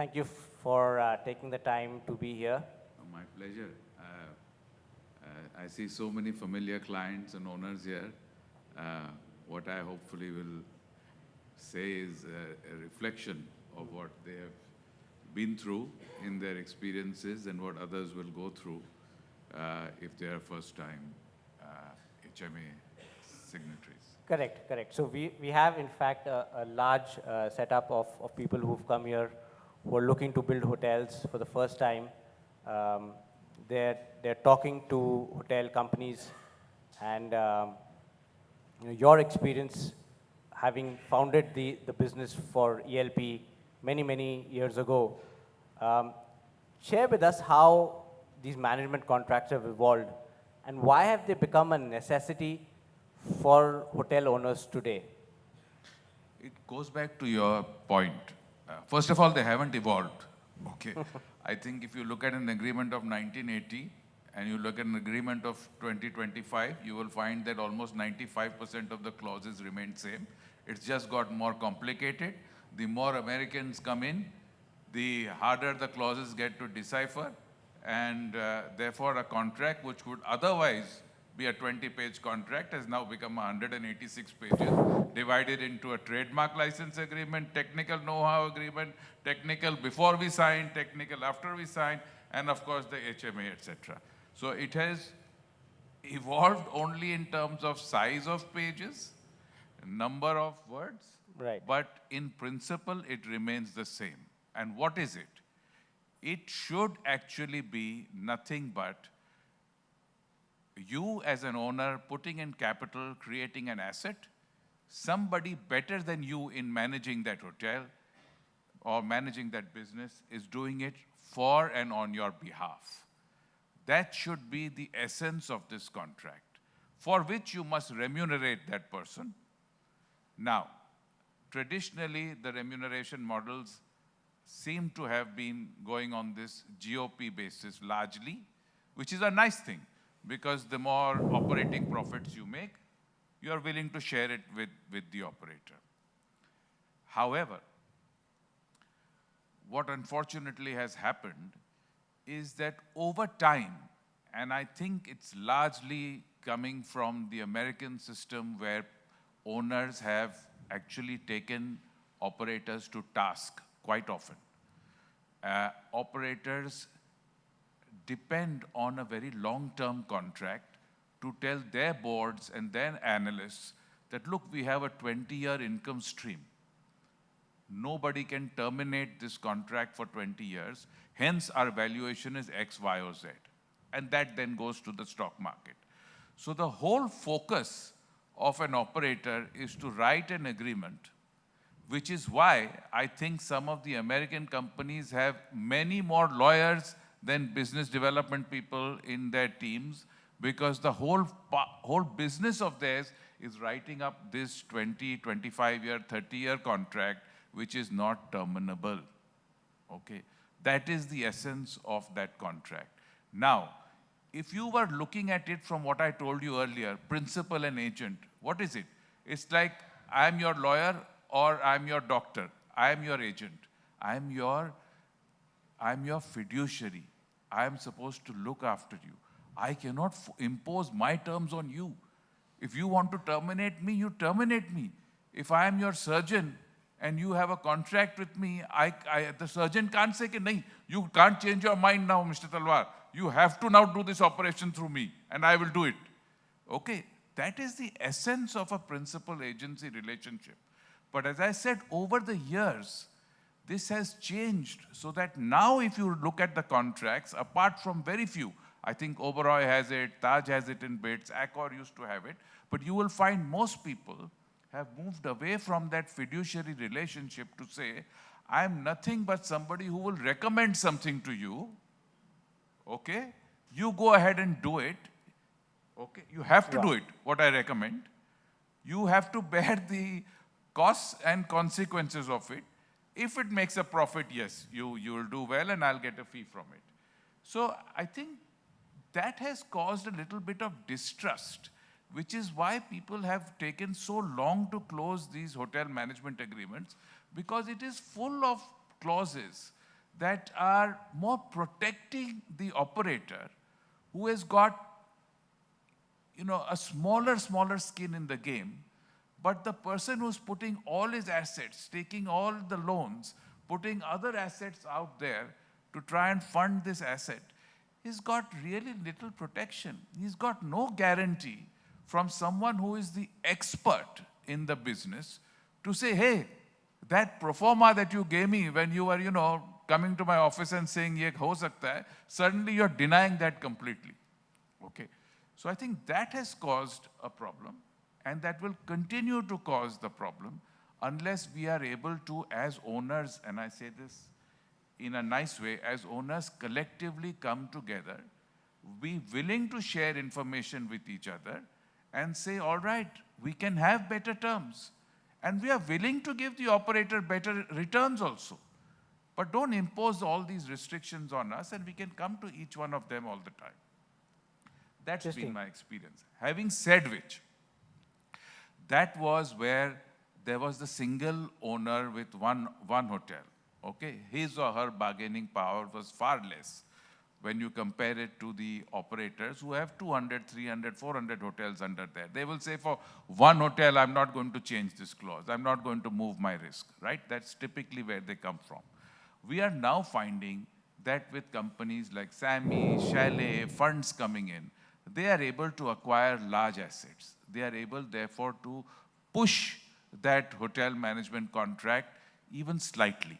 Thank you for taking the time to be here. My pleasure. I see so many familiar clients and owners here. What I hopefully will say is a reflection of what they have been through in their experiences and what others will go through if they are first-time HMA signatories. Correct, correct. So we have, in fact, a large setup of people who've come here who are looking to build hotels for the first time. They're talking to hotel companies, and your experience, having founded the business for ELP many years ago, share with us how these management contracts have evolved and why have they become a necessity for hotel owners today? It goes back to your point. First of all, they haven't evolved. Okay. I think if you look at an agreement of 1980 and you look at an agreement of 2025, you will find that almost 95% of the clauses remain same. It's just got more complicated. The more Americans come in, the harder the clauses get to decipher, and therefore a contract which would otherwise be a 20-page contract has now become 186 pages, divided into a trademark license agreement, technical know-how agreement, technical before we sign, technical after we sign, and of course the HMA, etc. So it has evolved only in terms of size of pages, number of words, right, but in principle it remains the same. And what is it? It should actually be nothing but you as an owner putting in capital, creating an asset, somebody better than you in managing that hotel or managing that business is doing it for and on your behalf. That should be the essence of this contract, for which you must remunerate that person. Now, traditionally, the remuneration models seem to have been going on this GOP basis largely, which is a nice thing, because the more operating profits you make, you are willing to share it with the operator. However, what unfortunately has happened is that over time, and I think it's largely coming from the American system where owners have actually taken operators to task quite often. Operators depend on a very long-term contract to tell their boards and their analysts that, look, we have a 20-year income stream. Nobody can terminate this contract for 20 years. Hence, our valuation is X, Y, or Z. And that then goes to the stock market. So the whole focus of an operator is to write an agreement, which is why I think some of the American companies have many more lawyers than business development people in their teams, because the whole business of theirs is writing up this 20, 25-year, 30-year contract, which is not terminable. Okay? That is the essence of that contract. Now, if you were looking at it from what I told you earlier, principal and agent, what is it? It's like, I'm your lawyer or I'm your doctor. I'm your agent. I'm your fiduciary. I am supposed to look after you. I cannot impose my terms on you. If you want to terminate me, you terminate me. If I am your surgeon and you have a contract with me, the surgeon can't say, "Nahi, you can't change your mind now, Mr. Talwar. You have to now do this operation through me, and I will do it." Okay, that is the essence of a principal-agency relationship. But as I said, over the years, this has changed so that now if you look at the contracts, apart from very few, I think Oberoi has it, Taj has it in bits, Accor used to have it, but you will find most people have moved away from that fiduciary relationship to say, I'm nothing but somebody who will recommend something to you, okay? You go ahead and do it, okay? You have to do it, what I recommend. You have to bear the costs and consequences of it. If it makes a profit, yes, you will do well and I'll get a fee from it. So I think that has caused a little bit of distrust, which is why people have taken so long to close these hotel management agreements, because it is full of clauses that are more protecting the operator who has got, a smaller skin in the game, but the person who's putting all his assets, taking all the loans, putting other assets out there to try and fund this asset, he's got really little protection. He's got no guarantee from someone who is the expert in the business to say, hey, that pro forma that you gave me when you were, coming to my office and saying, ye ho sakta hai, suddenly you're denying that completely. Okay. So I think that has caused a problem, and that will continue to cause the problem unless we are able to, as owners, and I say this in a nice way, as owners collectively come together, be willing to share information with each other and say, all right, we can have better terms. And we are willing to give the operator better returns also. But don't impose all these restrictions on us, and we can come to each one of them all the time. That's been my experience. Having said which, that was where there was the single owner with one hotel. Okay, his or her bargaining power was far less when you compare it to the operators who have 200, 300, 400 hotels under there. They will say, for one hotel, I'm not going to change this clause. I'm not going to move my risk, right? That's typically where they come from. We are now finding that with companies like SAMI, Chalet, funds coming in, they are able to acquire large assets. They are able, therefore, to push that hotel management contract even slightly.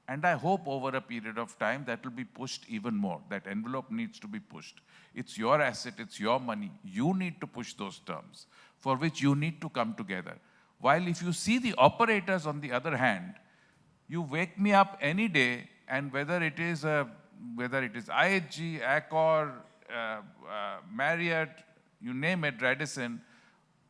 And I hope over a period of time that will be pushed even more. That envelope needs to be pushed. It's your asset, it's your money. You need to push those terms for which you need to come together. While if you see the operators on the other hand, you wake me up any day, and whether it is IHG, Accor, Marriott, you name it, Radisson,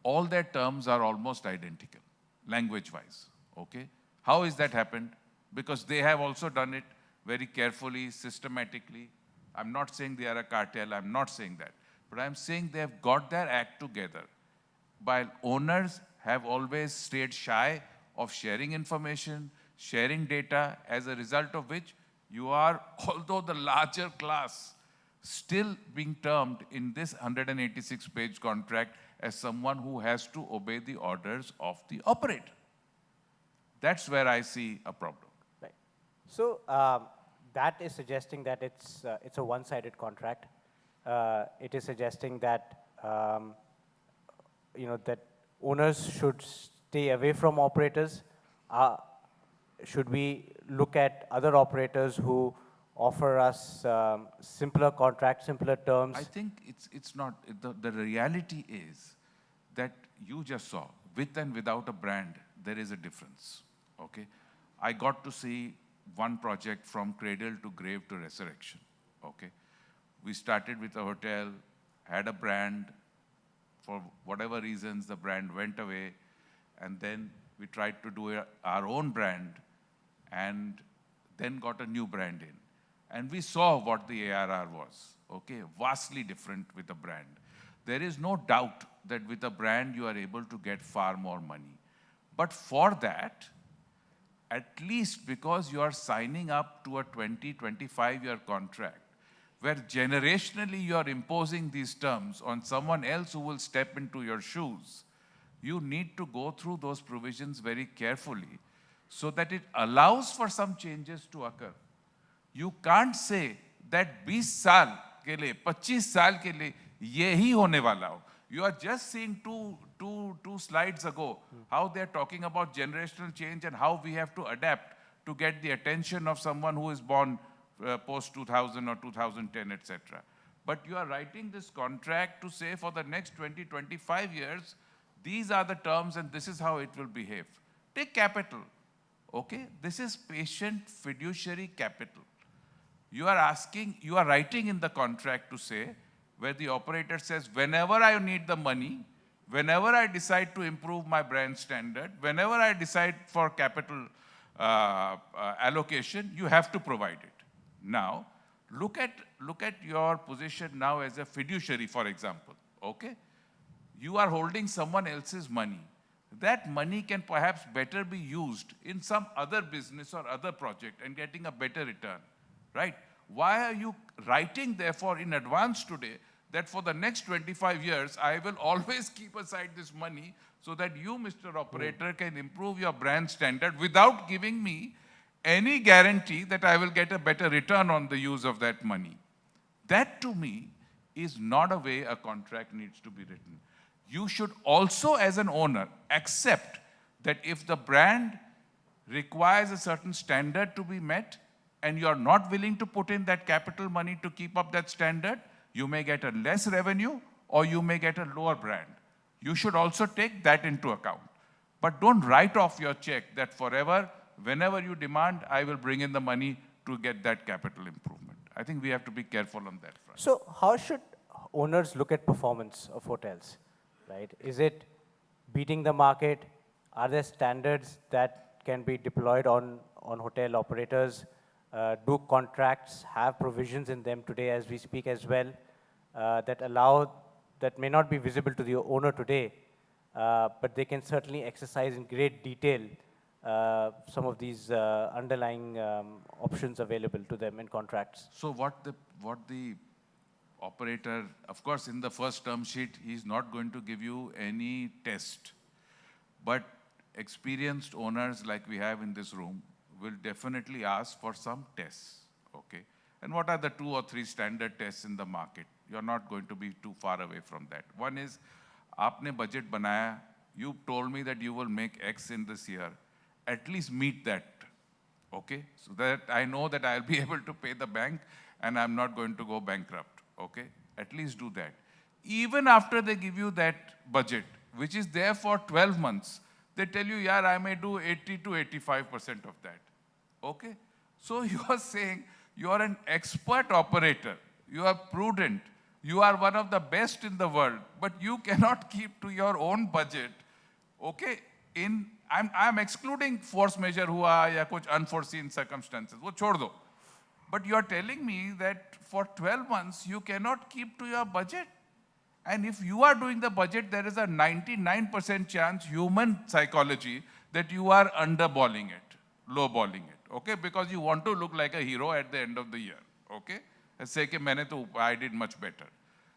all their terms are almost identical, language-wise, okay? How is that happened? Because they have also done it very carefully, systematically. I'm not saying they are a cartel, I'm not saying that. But I'm saying they have got their act together. While owners have always stayed shy of sharing information, sharing data, as a result of which you are, although the larger class, still being termed in this 186-page contract as someone who has to obey the orders of the operator. That's where I see a problem. Right. So that is suggesting that it's a one-sided contract. It is suggesting that that owners should stay away from operators. Should we look at other operators who offer us simpler contracts, simpler terms? I think it's not. The reality is that you just saw, with and without a brand, there is a difference, okay? I got to see one project from cradle to grave to resurrection, okay? We started with a hotel, had a brand. For whatever reasons, the brand went away, and then we tried to do our own brand, and then got a new brand in. And we saw what the ARR was, okay? Vastly different with a brand. There is no doubt that with a brand, you are able to get far more money. But for that, at least because you are signing up to a 20, 25-year contract, where generationally you are imposing these terms on someone else who will step into your shoes, you need to go through those provisions very carefully so that it allows for some changes to occur. You can't say that 20 साल के लिए, 25 साल के लिए ये ही होने वाला हो. You are just seeing two slides ago how they're talking about generational change and how we have to adapt to get the attention of someone who is born post-2000 or 2010, etc. But you are writing this contract to say for the next 20, 25 years, these are the terms and this is how it will behave. Take capital, okay? This is patient fiduciary capital. You are writing in the contract to say, where the operator says, whenever I need the money, whenever I decide to improve my brand standard, whenever I decide for capital allocation, you have to provide it. Now, look at your position now as a fiduciary, for example, okay? You are holding someone else's money. that money can perhaps better be used in some other business or other project and getting a better return, right? Why are you writing, therefore, in advance today that for the next 25 years, I will always keep aside this money so that you, Mr. Operator, can improve your brand standard without giving me any guarantee that I will get a better return on the use of that money? That, to me, is not a way a contract needs to be written. You should also, as an owner, accept that if the brand requires a certain standard to be met and you're not willing to put in that capital money to keep up that standard, you may get a less revenue or you may get a lower brand. You should also take that into account. But don't write off your check that forever, whenever you demand, I will bring in the money to get that capital improvement. I think we have to be careful on that front. So how should owners look at performance of hotels, right? Is it beating the market? Are there standards that can be deployed on hotel operators? Do contracts have provisions in them today as we speak as well that may not be visible to the owner today, but they can certainly exercise in great detail some of these underlying options available to them in contracts? So what the operator, of course, in the first term sheet, he's not going to give you any test. But experienced owners like we have in this room will definitely ask for some tests, okay? And what are the 2 or 3 standard tests in the market? You're not going to be too far away from that. One is, aapne budget banaya, you told me that you will make X in this year. At least meet that, okay? So that I know that I'll be able to pay the bank and I'm not going to go bankrupt, okay? At least do that. Even after they give you that budget, which is there for 12 months, they tell you, yeah, I may do 80 to 85% of that, okay? So you are saying you are an expert operator, you are prudent, you are one of the best in the world, but you cannot keep to your own budget, okay? I'm excluding force majeure hua ya kuch unforeseen circumstances, wo chhod do. But you are telling me that for 12 months you cannot keep to your budget. And if you are doing the budget, there is a 99% chance, human psychology, that you are underballing it, lowballing it, okay? Because you want to look like a hero at the end of the year, okay? And say that I did much better.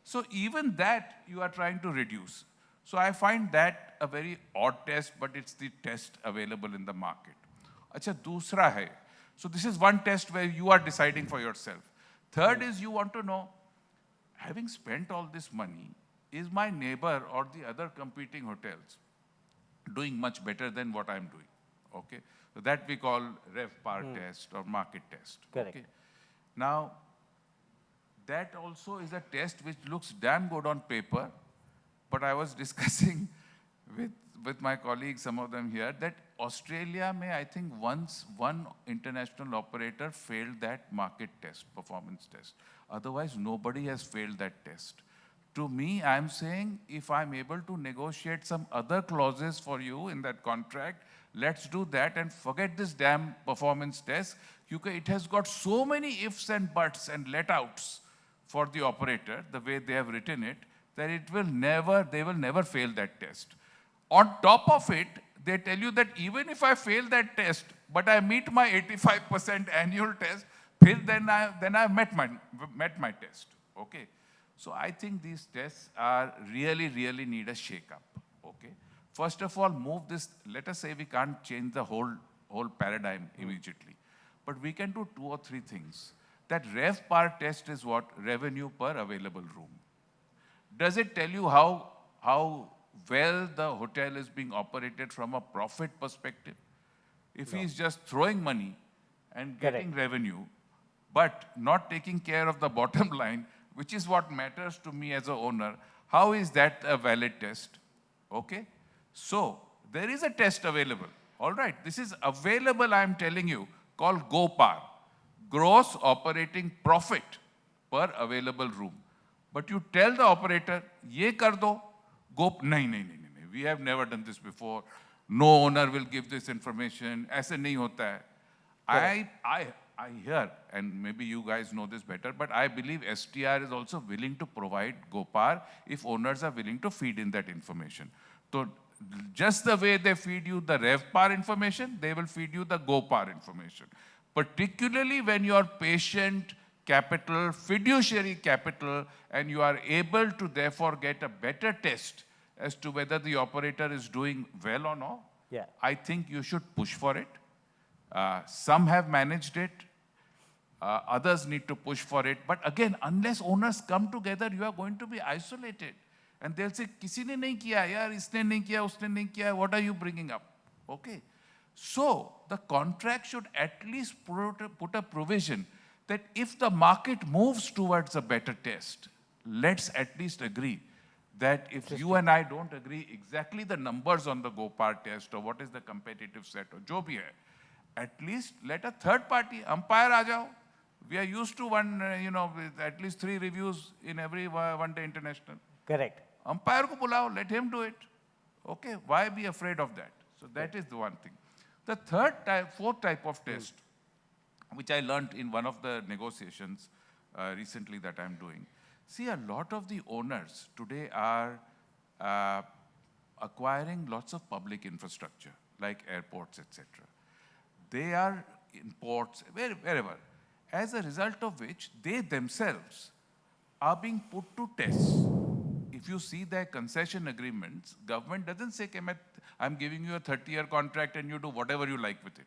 So even that you are trying to reduce. So I find that a very odd test, but it's the test available in the market. Acha, dusra hai. So this is one test where you are deciding for yourself. Third is you want to know, having spent all this money, is my neighbor or the other competing hotels doing much better than what I'm doing? Okay, so that we call RevPAR test or market test. Correct. Okay? Now, that also is a test which looks damn good on paper, but I was discussing with my colleagues, some of them here, that Australia may, I think, once one international operator failed that market test, performance test. Otherwise, nobody has failed that test. To me, I'm saying, if I'm able to negotiate some other clauses for you in that contract, let's do that and forget this damn performance test. It has got so many ifs and buts and let-outs for the operator, the way they have written it, that they will never fail that test. On top of it, they tell you that even if I fail that test, but I meet my 85% annual test, then I've met my test, okay? So I think these tests are really need a shake-up, okay? First of all, move this, let us say we can't change the whole paradigm immediately, but we can do 2 or 3 things. That RevPAR test is what? Revenue per available room. Does it tell you how well the hotel is being operated from a profit perspective? If he's just throwing money and getting revenue, but not taking care of the bottom line, which is what matters to me as an owner, how is that a valid test? Okay? So, there is a test available. All right, this is available, I'm telling you, called GOPAR, Gross Operating Profit per Available Room. But you tell the operator, ye kar do, nahi, we have never done this before. No owner will give this information. Aise nahi hota hai. I hear, and maybe you guys know this better, but I believe STR is also willing to provide GOPAR if owners are willing to feed in that information. So just the way they feed you the RevPAR information, they will feed you the GoPAR information. Particularly when you are patient capital, fiduciary capital, and you are able to therefore get a better test as to whether the operator is doing well or not. Yeah. I think you should push for it. Some have managed it. Others need to push for it. But again, unless owners come together, you are going to be isolated. And they'll say, किसी ने नहीं किया यार, इसने नहीं किया, उसने नहीं किया, what are you bringing up? Okay. So the contract should at least put a provision that if the market moves towards a better test, let's at least agree that if you and I don't agree exactly the numbers on the GoPar test or what is the competitive set or jo bhi hai, at least let a third party, umpire aa jao. We are used to one, with at least 3 reviews in every one-day international. Correct. Umpire ko bulao, let him do it. Okay, why be afraid of that? So that is the one thing. The fourth type of test, which I learned in one of the negotiations recently that I'm doing. See, a lot of the owners today are acquiring lots of public infrastructure, like airports, etc. They are in ports, wherever. As a result of which, they themselves are being put to tests. If you see their concession agreements, government doesn't say, I'm giving you a 30-year contract and you do whatever you like with it.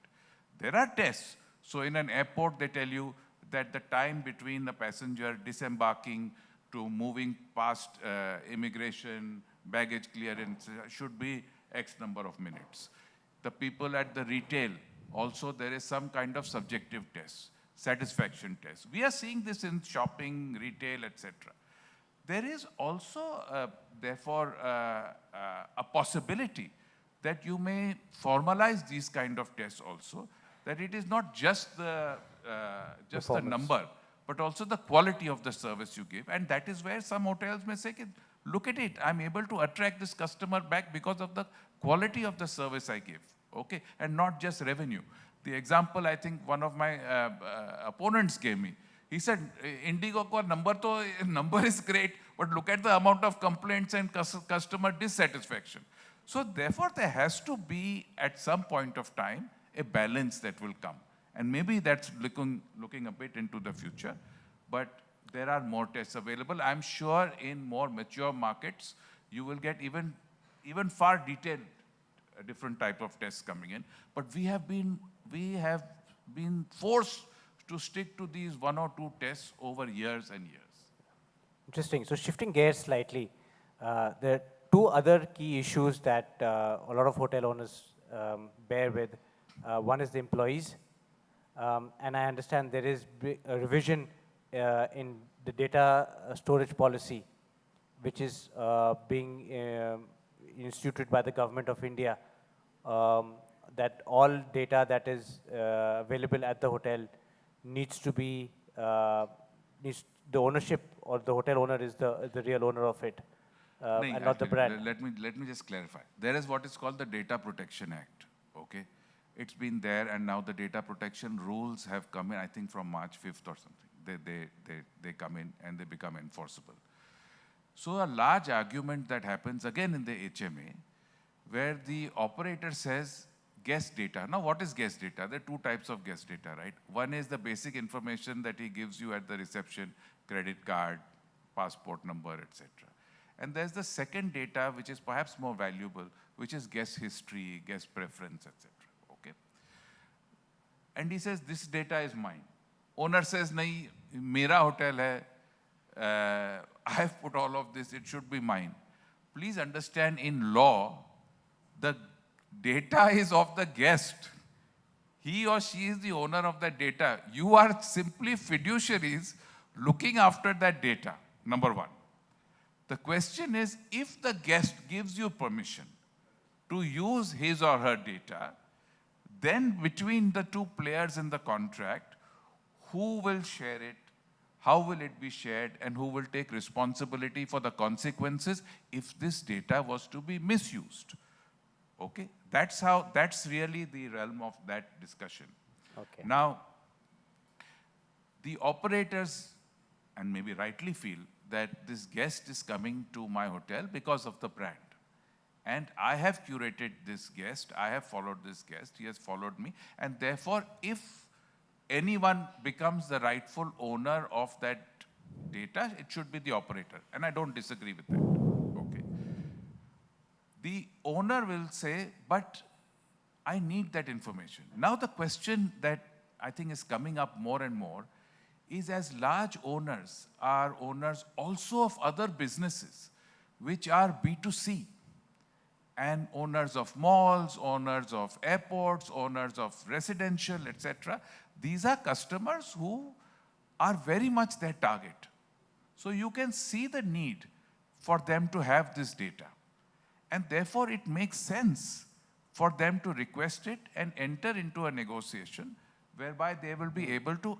There are tests. So in an airport, they tell you that the time between the passenger disembarking to moving past immigration, baggage clearance should be X number of minutes. The people at the retail, also there is some kind of subjective test, satisfaction test. We are seeing this in shopping, retail, etc. There is also, therefore, a possibility that you may formalize these kind of tests also, that it is not just the number, but also the quality of the service you give. And that is where some hotels may say, look at it, I'm able to attract this customer back because of the quality of the service I give, okay? And not just revenue. The example I think one of my opponents gave me, he said, Indigo ko number is great, but look at the amount of complaints and customer dissatisfaction. So therefore, there has to be, at some point of time, a balance that will come. And maybe that's looking a bit into the future, but there are more tests available. I'm sure in more mature markets, you will get even far detailed different type of tests coming in. But we have been forced to stick to these 1 or 2 tests over years and years. Interesting. So shifting gears slightly, there are 2 other key issues that a lot of hotel owners bear with. One is the employees. And I understand there is a revision in the data storage policy, which is being instituted by the government of India, that all data that is available at the hotel needs to be, the ownership or the hotel owner is the real owner of it, and not the brand. Let me just clarify. There is what is called the Data Protection Act, okay? It's been there, and now the data protection rules have come in, I think from March 5th or something. They come in and they become enforceable. So a large argument that happens again in the HMA, where the operator says guest data. Now what is guest data? There are 2 types of guest data, right? One is the basic information that he gives you at the reception, credit card, passport number, etc. And there's the second data, which is perhaps more valuable, which is guest history, guest preference, etc. Okay? And he says, this data is mine. Owner says, nahi, mera hotel hai, I have put all of this, it should be mine. Please understand, in law, the data is of the guest. He or she is the owner of that data. You are simply fiduciaries looking after that data, number 1. The question is, if the guest gives you permission to use his or her data, then between the 2 players in the contract, who will share it, how will it be shared, and who will take responsibility for the consequences if this data was to be misused? Okay? That's really the realm of that discussion. Okay. Now, the operators, and maybe rightly feel, that this guest is coming to my hotel because of the brand. And I have curated this guest, I have followed this guest, he has followed me, and therefore if anyone becomes the rightful owner of that data, it should be the operator. And I don't disagree with that. Okay. The owner will say, but I need that information. Now the question that I think is coming up more and more is, as large owners are owners also of other businesses which are B2C, and owners of malls, owners of airports, owners of residential, etc. These are customers who are very much their target. So you can see the need for them to have this data. And therefore it makes sense for them to request it and enter into a negotiation whereby they will be able to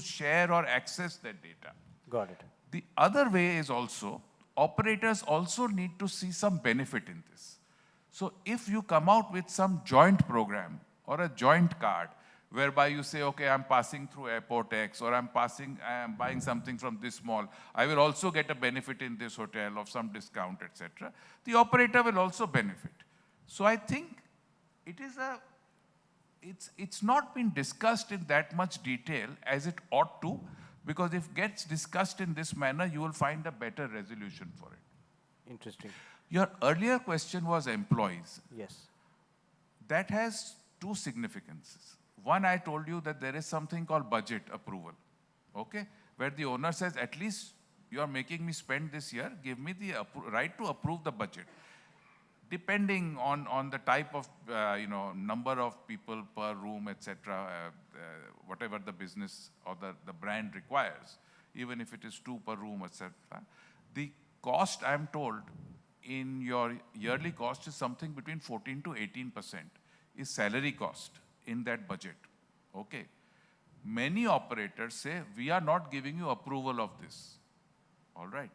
share or access that data. Got it. The other way is also, operators also need to see some benefit in this. So if you come out with some joint program or a joint card whereby you say, okay, I'm passing through airport X, or I'm buying something from this mall, I will also get a benefit in this hotel of some discount, etc. The operator will also benefit. So I think it's not been discussed in that much detail as it ought to, because if it gets discussed in this manner, you will find a better resolution for it. Interesting. Your earlier question was employees. Yes. That has two significances. One, I told you that there is something called budget approval, okay? Where the owner says, at least you are making me spend this year, give me the right to approve the budget. Depending on the type of, number of people per room, etc., whatever the business or the brand requires, even if it is 2 per room, etc. The cost, I am told, in your yearly cost is something between 14 to 18% is salary cost in that budget, okay? Many operators say, we are not giving you approval of this, all right?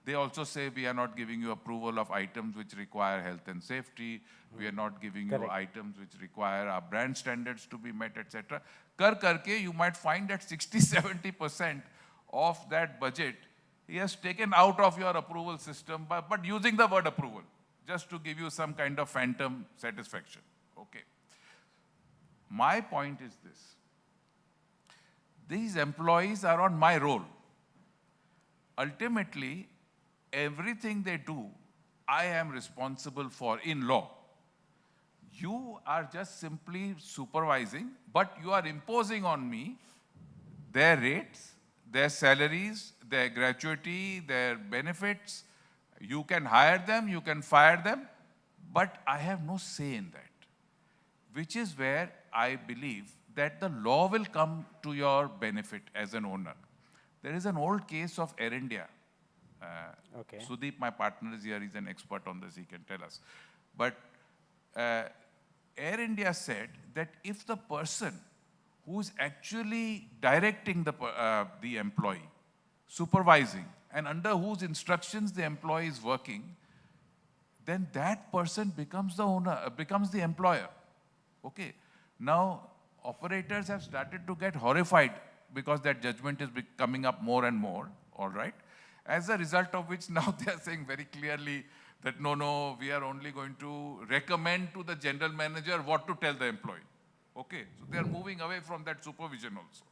They also say, we are not giving you approval of items which require health and safety. We are not giving you items which require our brand standards to be met, etc. Karke, you might find that 60-70% of that budget he has taken out of your approval system, but using the word approval, just to give you some kind of phantom satisfaction. Okay. My point is this. These employees are on my roll. Ultimately, everything they do, I am responsible for in law. You are just simply supervising, but you are imposing on me their rates, their salaries, their gratuity, their benefits. You can hire them, you can fire them, but I have no say in that. Which is where I believe that the law will come to your benefit as an owner. There is an old case of Air India. Okay. Sudeep, my partner, is here. He's an expert on this. He can tell us. But Air India said that if the person who's actually directing the employee, supervising, and under whose instructions the employee is working, then that person becomes the owner, becomes the employer. Okay. Now, operators have started to get horrified because that judgment is coming up more and more, all right? As a result of which now they are saying very clearly that no, we are only going to recommend to the general manager what to tell the employee. Okay, so they are moving away from that supervision also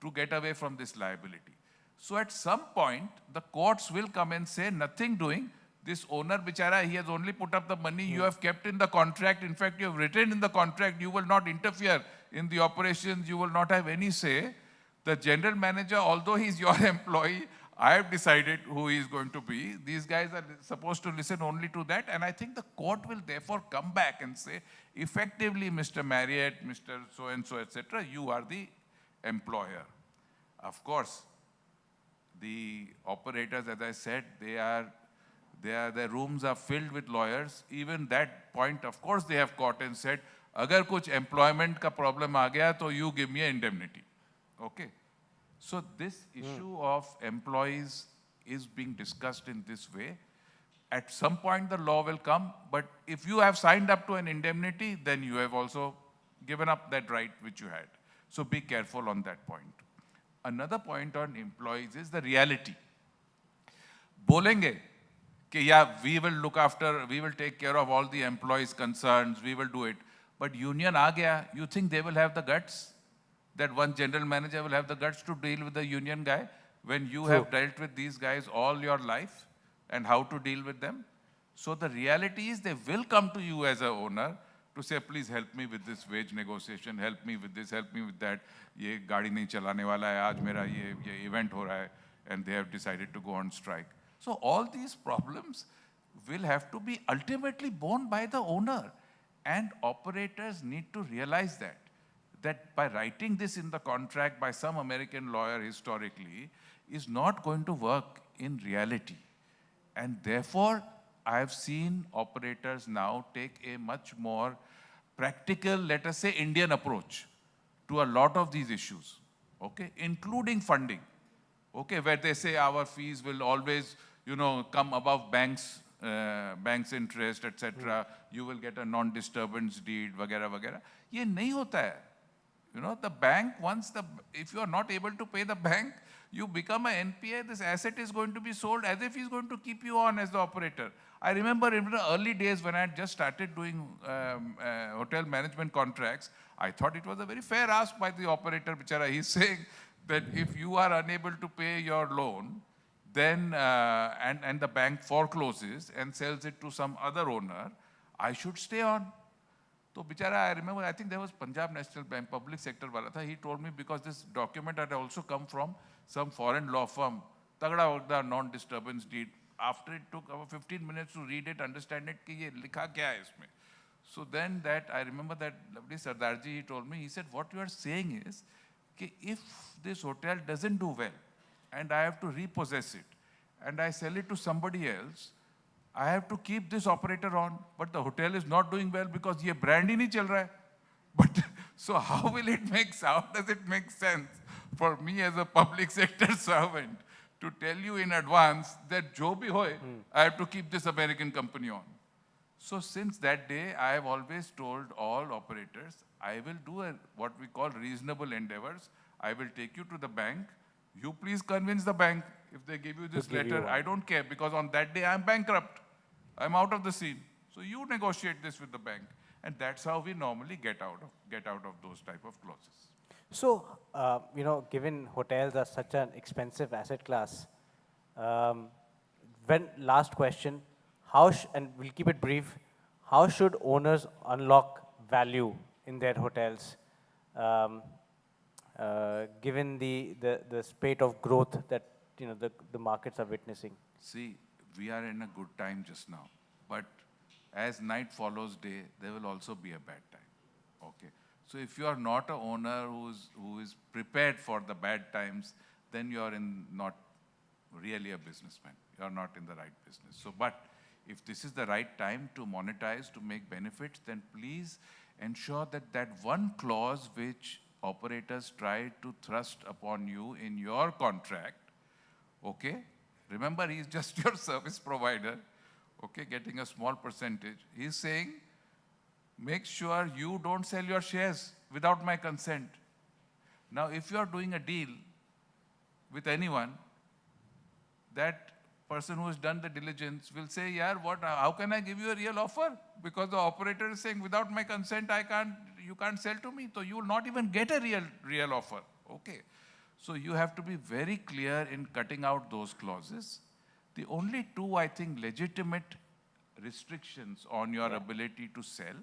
to get away from this liability. So at some point, the courts will come and say, nothing doing. This owner, bichara, he has only put up the money you have kept in the contract. In fact, you have written in the contract, you will not interfere in the operations, you will not have any say. The general manager, although he's your employee, I have decided who he is going to be. These guys are supposed to listen only to that. And I think the court will therefore come back and say, effectively, Mr. Marriott, Mr. So-and-so, etc., you are the employer. Of course, the operators, as I said, their rooms are filled with lawyers. Even that point, of course, they have caught and said, agar kuch employment ka problem aa gaya, to you give me an indemnity. Okay. So this issue of employees is being discussed in this way. At some point, the law will come, but if you have signed up to an indemnity, then you have also given up that right which you had. So be careful on that point. Another point on employees is the reality. Bolenge, कि yeah, we will take care of all the employees' concerns, we will do it. But union aa gaya, you think they will have the guts? That one general manager will have the guts to deal with the union guy when you True. have dealt with these guys all your life and how to deal with them? So the reality is they will come to you as a owner to say, please help me with this wage negotiation, help me with this, help me with that. ये गाड़ी नहीं चलाने वाला है आज मेरा ये event हो रहा है, and they have decided to go on strike. So all these problems will have to be ultimately borne by the owner, and operators need to realize that by writing this in the contract by some American lawyer historically is not going to work in reality. And therefore, I have seen operators now take a much more practical, let us say, Indian approach to a lot of these issues, okay, including funding, okay, where they say our fees will always, come above banks' interest, etc. You will get a non-disturbance deed, vagera, vagera. ये नहीं होता है. The bank, if you are not able to pay the bank, you become an NPA, this asset is going to be sold as if he's going to keep you on as the operator. I remember in the early days when I had just started doing hotel management contracts, I thought it was a very fair ask by the operator, bichara. He's saying that if you are unable to pay your loan, then, and the bank forecloses and sells it to some other owner, I should stay on. So, bichara, I remember, I think there was Punjab National Bank, public sector wala tha. He told me because this document had also come from some foreign law firm, tagda vagda non-disturbance deed. After it took about 15 minutes to read it, understand it, ki ye likha kya hai isme. So then I remember that lovely Sardarji, he told me, he said, what you are saying is, ki if this hotel doesn't do well, and I have to repossess it, and I sell it to somebody else, I have to keep this operator on, but the hotel is not doing well because ये brand ही नहीं चल रहा है. But so how will it how does it make sense for me as a public sector servant to tell you in advance that jo bhi hoye, I have to keep this American company on? So since that day, I have always told all operators, I will do what we call reasonable endeavors. I will take you to the bank. You please convince the bank if they give you this letter. I don't care because on that day I'm bankrupt. I'm out of the scene. So you negotiate this with the bank. And that's how we normally get out of those type of clauses. So, given hotels are such an expensive asset class, last question, and we'll keep it brief, how should owners unlock value in their hotels, given the spate of growth that the markets are witnessing? See, we are in a good time just now, but as night follows day, there will also be a bad time, okay? So if you are not an owner who is prepared for the bad times, then you are not really a businessman. You are not in the right business. So, but if this is the right time to monetize, to make benefits, then please ensure that one clause which operators try to thrust upon you in your contract, okay? Remember, he's just your service provider, okay, getting a small percentage. He's saying, make sure you don't sell your shares without my consent. Now, if you are doing a deal with anyone, that person who has done the diligence will say, yeah, how can I give you a real offer? Because the operator is saying, without my consent, you can't sell to me. So you will not even get a real offer, okay? So you have to be very clear in cutting out those clauses. The only two, I think, legitimate restrictions on your ability to sell,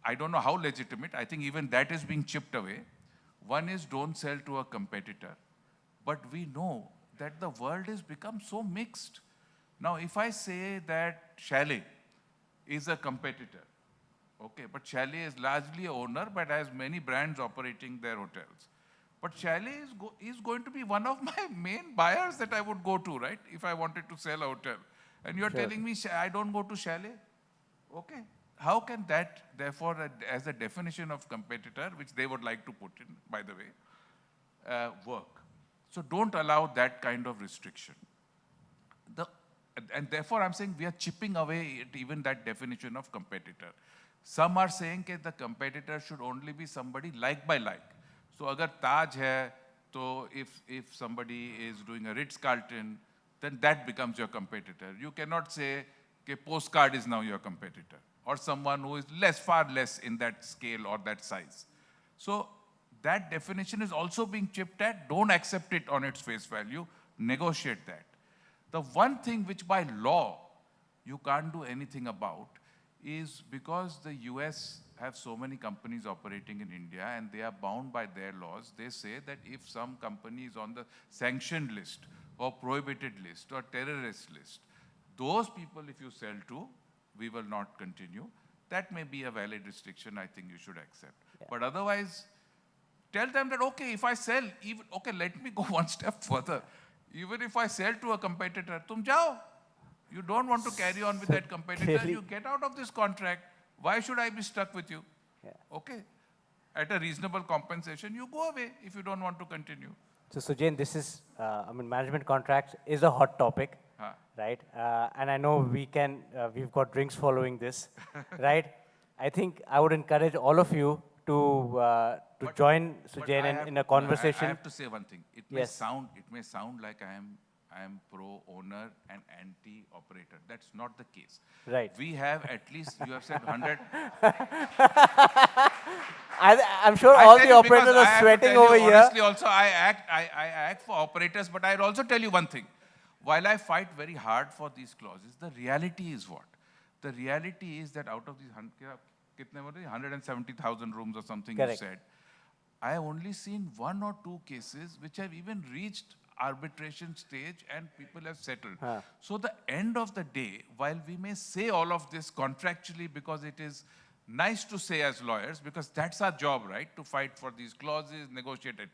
I don't know how legitimate, I think even that is being chipped away. One is don't sell to a competitor. But we know that the world has become so mixed. Now, if I say that Chalet is a competitor, okay, but Chalet is largely an owner but has many brands operating their hotels. But Chalet is going to be one of my main buyers that I would go to, right, if I wanted to sell a hotel. And you're telling me I don't go to Chalet? Okay. How can that, therefore, as a definition of competitor, which they would like to put in, by the way, work? So don't allow that kind of restriction. And therefore, I'm saying we are chipping away at even that definition of competitor. Some are saying that the competitor should only be somebody like by like. So agar Taj hai, so if somebody is doing a Ritz-Carlton, then that becomes your competitor. You cannot say, okay, Postcard is now your competitor, or someone who is far less in that scale or that size. So that definition is also being chipped at. Don't accept it on its face value. Negotiate that. The one thing which by law you can't do anything about is because the US have so many companies operating in India and they are bound by their laws. They say that if some company is on the sanctioned list or prohibited list or terrorist list, those people, if you sell to, we will not continue. That may be a valid restriction I think you should accept. Yeah. But otherwise, tell them that, okay, if I sell, even, okay, let me go one step further. Even if I sell to a competitor, tum jao. You don't want to carry on with that competitor, you get out of this contract. Why should I be stuck with you? Yeah. Okay. At a reasonable compensation, you go away if you don't want to continue. So Sujjain, this is, management contracts is a hot topic, right? And I know we've got drinks following this, right? I think I would encourage all of you to join Sujjain in a conversation. I have to say one thing. It may sound like I am pro-owner and anti-operator. That's not the case. Right. We have at least, you have said 100. I'm sure all the operators are sweating over here. Honestly, also, I act for operators, but I'll also tell you one thing. While I fight very hard for these clauses, the reality is what? The reality is that out of these 170,000 rooms or something you said, I have only seen 1 or 2 cases which have even reached arbitration stage and people have settled. So the end of the day, while we may say all of this contractually because it is nice to say as lawyers, because that's our job, right? To fight for these clauses, negotiate it.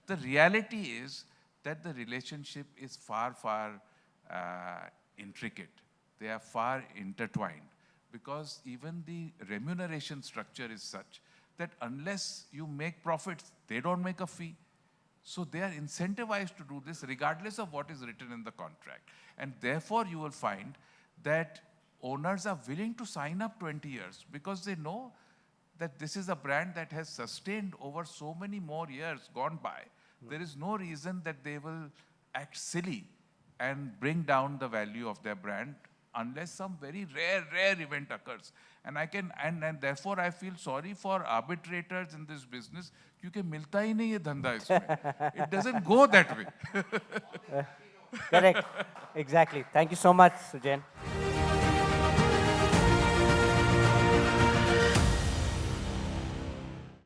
The reality is that the relationship is far, far intricate. They are far intertwined because even the remuneration structure is such that unless you make profits, they don't make a fee. So they are incentivized to do this regardless of what is written in the contract. And therefore, you will find that owners are willing to sign up 20 years because they know that this is a brand that has sustained over so many more years gone by. There is no reason that they will act silly and bring down the value of their brand unless some very rare event occurs. And and therefore I feel sorry for arbitrators in this business. Kyunki milta hi nahi ye dhanda isme. It doesn't go that way. Correct. Exactly. Thank you so much, Sujjain.